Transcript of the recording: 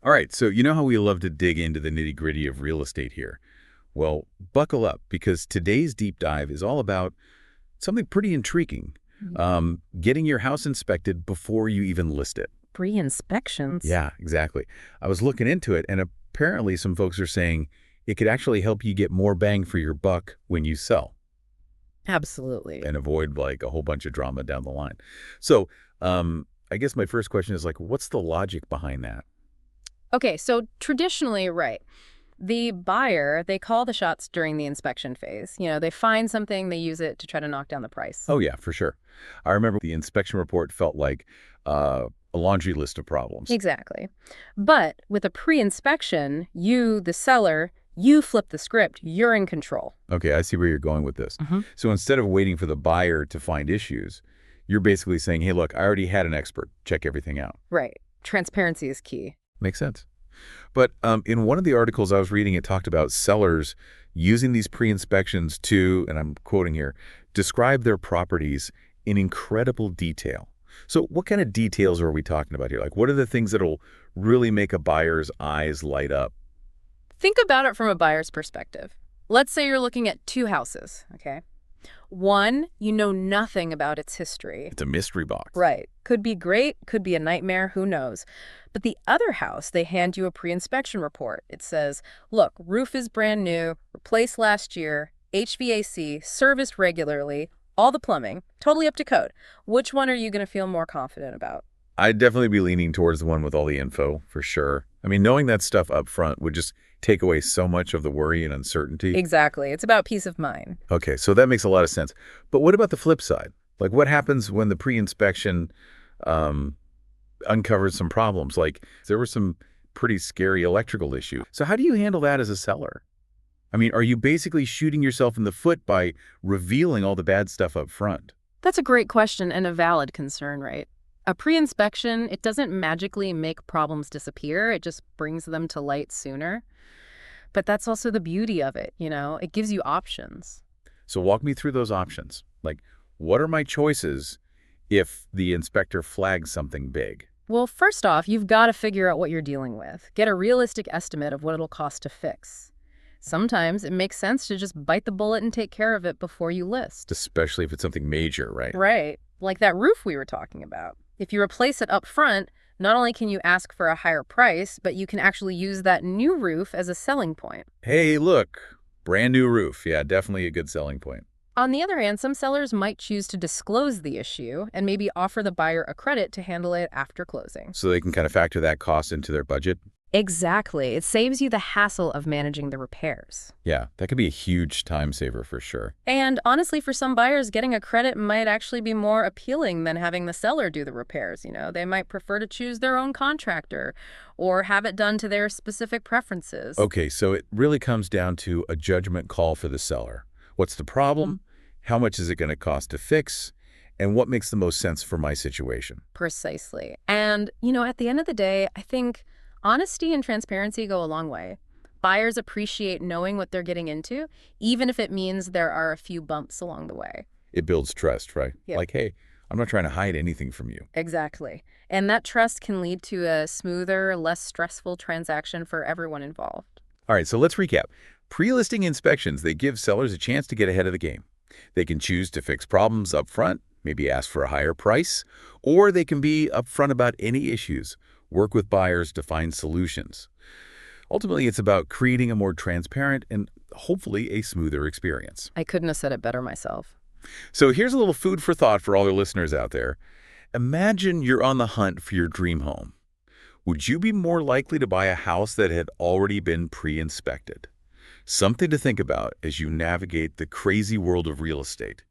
All right, so you know how we love to dig into the nitty-gritty of real estate here? Well, buckle up because today's deep dive is all about something pretty intriguing. Mhm. Getting your house inspected before you even list it. Pre-inspections? Yeah, exactly. I was looking into it, and apparently some folks are saying it could actually help you get more bang for your buck when you sell Absolutely. and avoid like a whole bunch of drama down the line. So I guess my first question is like, what's the logic behind that? Okay, so traditionally, right, the buyer, they call the shots during the inspection phase. They find something, they use it to try to knock down the price. Oh, yeah, for sure. I remember the inspection report felt like a laundry list of problems. Exactly. But with a pre-inspection, you, the seller, you flip the script. You're in control. Okay, I see where you're going with this. Hmm. So instead of waiting for the buyer to find issues, you're basically saying, hey, look, I already had an expert check everything out. Right. Transparency is key. Makes sense. But in one of the articles I was reading, it talked about sellers using these pre-inspections to, and I'm quoting here, describe their properties in incredible detail. So what kind of details are we talking about here? Like, what are the things that'll really make a buyer's eyes light up? Think about it from a buyer's perspective. Let's say you're looking at two houses, okay? One, you know nothing about its history. It's a mystery box. Right. Could be great, could be a nightmare, who knows. But the other house, they hand you a pre-inspection report. It says, look, roof is brand new, replaced last year, HVAC, serviced regularly, all the plumbing, totally up to code. Which one are you going to feel more confident about? I'd definitely be leaning towards the one with all the info, for sure. I mean, knowing that stuff up front would just take away so much of the worry and uncertainty. Exactly. It's about peace of mind. Okay, so that makes a lot of sense. But what about the flip side? Like, what happens when the pre-inspection um, uncovers some problems? Like, there were some pretty scary electrical issue. So how do you handle that as a seller? I mean, are you basically shooting yourself in the foot by revealing all the bad stuff up front? That's a great question and a valid concern, right? A pre-inspection, it doesn't magically make problems disappear. It just brings them to light sooner. But that's also the beauty of it, It gives you options. So walk me through those options. Like, what are my choices if the inspector flags something big? Well, first off, you've got to figure out what you're dealing with. Get a realistic estimate of what it'll cost to fix. Sometimes it makes sense to just bite the bullet and take care of it before you list. Especially if it's something major, right? Right. Like that roof we were talking about. If you replace it up front, not only can you ask for a higher price, but you can actually use that new roof as a selling point. Hey, look, brand new roof. Yeah, definitely a good selling point. On the other hand, some sellers might choose to disclose the issue and maybe offer the buyer a credit to handle it after closing. So they can kind of factor that cost into their budget. Exactly. It saves you the hassle of managing the repairs. Yeah, that could be a huge time saver for sure. And honestly, for some buyers, getting a credit might actually be more appealing than having the seller do the repairs. They might prefer to choose their own contractor or have it done to their specific preferences. Okay, so it really comes down to a judgment call for the seller. What's the problem? How much is it going to cost to fix? And what makes the most sense for my situation? Precisely. And, at the end of the day, I think honesty and transparency go a long way. Buyers appreciate knowing what they're getting into, even if it means there are a few bumps along the way. It builds trust, right? Yep. Like, hey, I'm not trying to hide anything from you. Exactly. And that trust can lead to a smoother, less stressful transaction for everyone involved. All right, so let's recap. Pre-listing inspections, they give sellers a chance to get ahead of the game. They can choose to fix problems up front, maybe ask for a higher price, or they can be upfront about any issues, work with buyers to find solutions. Ultimately, it's about creating a more transparent and hopefully a smoother experience. I couldn't have said it better myself. So here's a little food for thought for all the listeners out there. Imagine you're on the hunt for your dream home. Would you be more likely to buy a house that had already been pre-inspected? Something to think about as you navigate the crazy world of real estate.